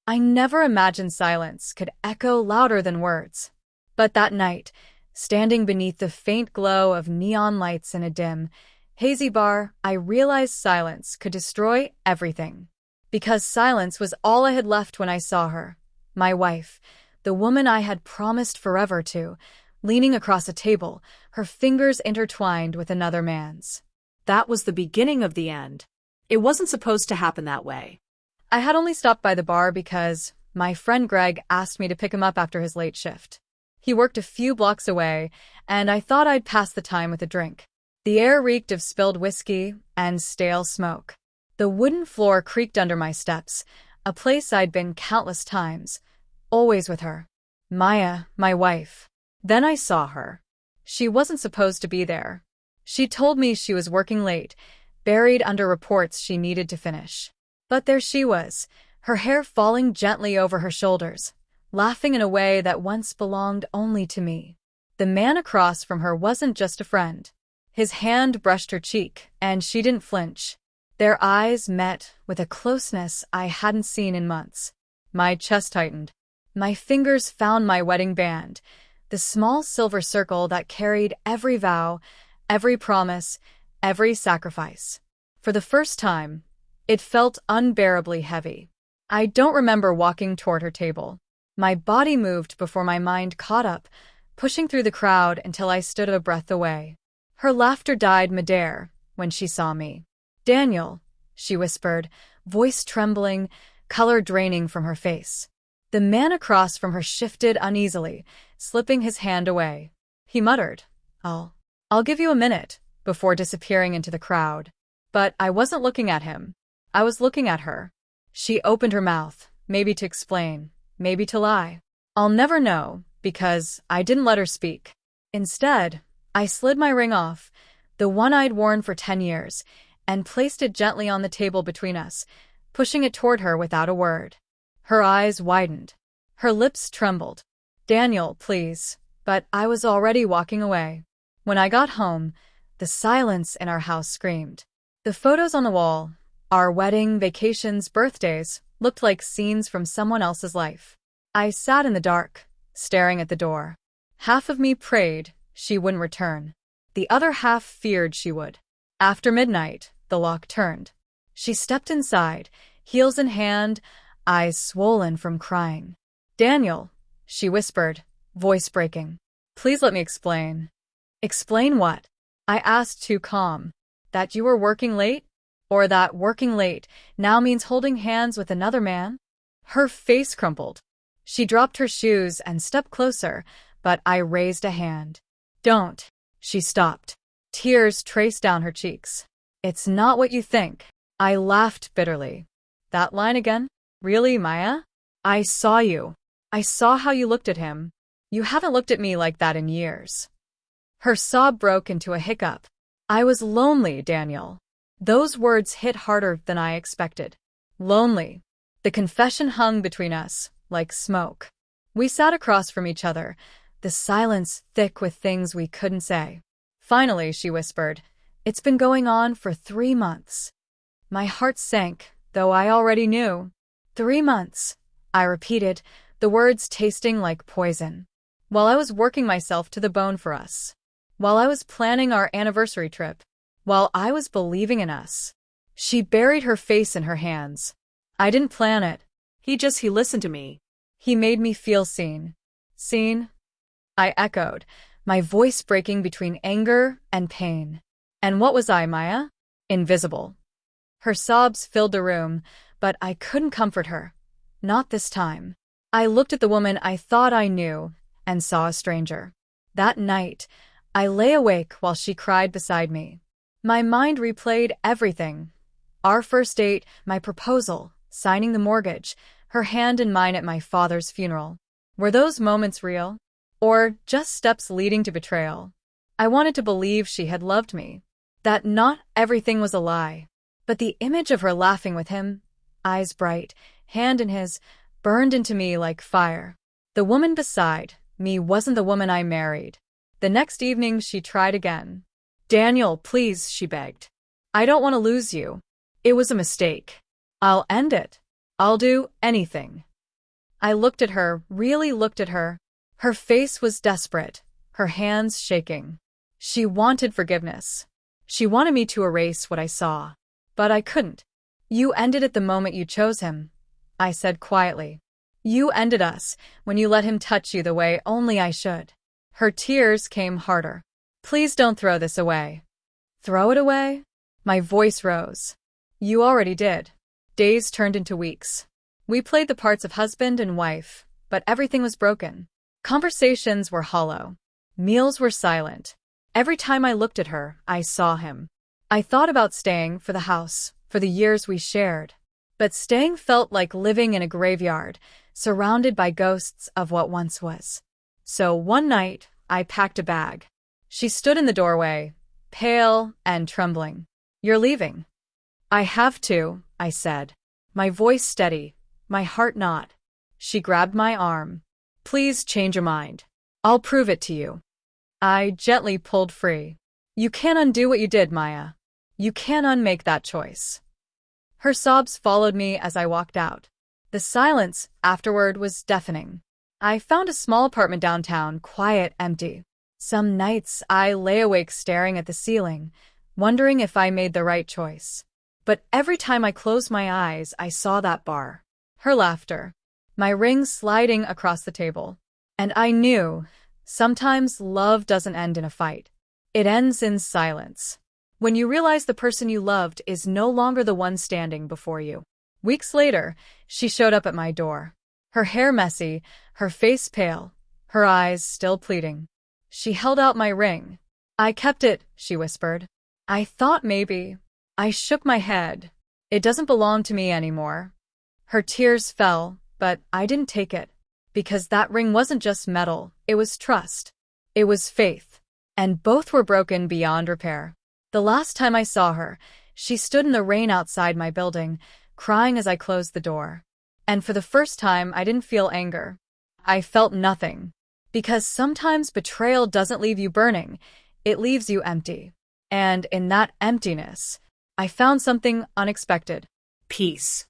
I never imagined silence could echo louder than words. But that night, standing beneath the faint glow of neon lights in a dim, hazy bar, I realized silence could destroy everything. Because silence was all I had left when I saw her. My wife, the woman I had promised forever to, leaning across a table, her fingers intertwined with another man's. That was the beginning of the end. It wasn't supposed to happen that way. I had only stopped by the bar because my friend Greg asked me to pick him up after his late shift. He worked a few blocks away, and I thought I'd pass the time with a drink. The air reeked of spilled whiskey and stale smoke. The wooden floor creaked under my steps, a place I'd been countless times, always with her. Maya, my wife. Then I saw her. She wasn't supposed to be there. She told me she was working late, buried under reports she needed to finish. But there she was, her hair falling gently over her shoulders, laughing in a way that once belonged only to me. The man across from her wasn't just a friend. His hand brushed her cheek, and she didn't flinch. Their eyes met with a closeness I hadn't seen in months. My chest tightened. My fingers found my wedding band, the small silver circle that carried every vow, every promise, every sacrifice. For the first time, it felt unbearably heavy. I don't remember walking toward her table. My body moved before my mind caught up, pushing through the crowd until I stood a breath away. Her laughter died midair when she saw me. "Daniel," she whispered, voice trembling, color draining from her face. The man across from her shifted uneasily, slipping his hand away. He muttered, I'll give you a minute," before disappearing into the crowd. But I wasn't looking at him. I was looking at her. She opened her mouth, maybe to explain, maybe to lie. I'll never know, because I didn't let her speak. Instead, I slid my ring off, the one I'd worn for 10 years, and placed it gently on the table between us, pushing it toward her without a word. Her eyes widened. Her lips trembled. "Daniel, please." But I was already walking away. When I got home, the silence in our house screamed. The photos on the wall, our wedding, vacations, birthdays, looked like scenes from someone else's life. I sat in the dark, staring at the door. Half of me prayed she wouldn't return. The other half feared she would. After midnight, the lock turned. She stepped inside, heels in hand, eyes swollen from crying. "Daniel," she whispered, voice breaking. "Please let me explain." "Explain what?" I asked, too calm. "That you were working late? Or that working late now means holding hands with another man?" Her face crumpled. She dropped her shoes and stepped closer, but I raised a hand. "Don't." She stopped. Tears traced down her cheeks. "It's not what you think." I laughed bitterly. "That line again? Really, Maya? I saw you. I saw how you looked at him. You haven't looked at me like that in years." Her sob broke into a hiccup. "I was lonely, Daniel." Those words hit harder than I expected. Lonely. The confession hung between us, like smoke. We sat across from each other, the silence thick with things we couldn't say. Finally, she whispered, "It's been going on for 3 months." My heart sank, though I already knew. 3 months, I repeated, the words tasting like poison. While I was working myself to the bone for us. While I was planning our anniversary trip. While I was believing in us. She buried her face in her hands. "I didn't plan it. He listened to me. He made me feel seen." "Seen?" I echoed, my voice breaking between anger and pain. And what was I, Maya? Invisible. Her sobs filled the room, but I couldn't comfort her. Not this time. I looked at the woman I thought I knew and saw a stranger. That night, I lay awake while she cried beside me. My mind replayed everything. Our first date, my proposal, signing the mortgage, her hand in mine at my father's funeral. Were those moments real? Or just steps leading to betrayal? I wanted to believe she had loved me. That not everything was a lie. But the image of her laughing with him, eyes bright, hand in his, burned into me like fire. The woman beside me wasn't the woman I married. The next evening she tried again. "Daniel, please," she begged. "I don't want to lose you. It was a mistake. I'll end it. I'll do anything." I looked at her, really looked at her. Her face was desperate, her hands shaking. She wanted forgiveness. She wanted me to erase what I saw. But I couldn't. You ended it the moment you chose him, I said quietly. You ended us when you let him touch you the way only I should. Her tears came harder. Please don't throw this away. Throw it away? My voice rose. You already did. Days turned into weeks. We played the parts of husband and wife, but everything was broken. Conversations were hollow. Meals were silent. Every time I looked at her, I saw him. I thought about staying for the house, for the years we shared. But staying felt like living in a graveyard, surrounded by ghosts of what once was. So one night, I packed a bag. She stood in the doorway, pale and trembling. You're leaving. I have to, I said. My voice steady, my heart not. She grabbed my arm. Please change your mind. I'll prove it to you. I gently pulled free. You can't undo what you did, Maya. You can't unmake that choice. Her sobs followed me as I walked out. The silence afterward was deafening. I found a small apartment downtown, quiet, empty. Some nights I lay awake staring at the ceiling, wondering if I made the right choice. But every time I closed my eyes, I saw that bar. Her laughter. My ring sliding across the table. And I knew, sometimes love doesn't end in a fight. It ends in silence. When you realize the person you loved is no longer the one standing before you. Weeks later, she showed up at my door. Her hair messy, her face pale, her eyes still pleading. She held out my ring. I kept it, she whispered. I thought maybe. I shook my head. It doesn't belong to me anymore. Her tears fell, but I didn't take it. Because that ring wasn't just metal, it was trust. It was faith. And both were broken beyond repair. The last time I saw her, she stood in the rain outside my building, crying as I closed the door. And for the first time, I didn't feel anger. I felt nothing. Because sometimes betrayal doesn't leave you burning, it leaves you empty. And in that emptiness, I found something unexpected. Peace.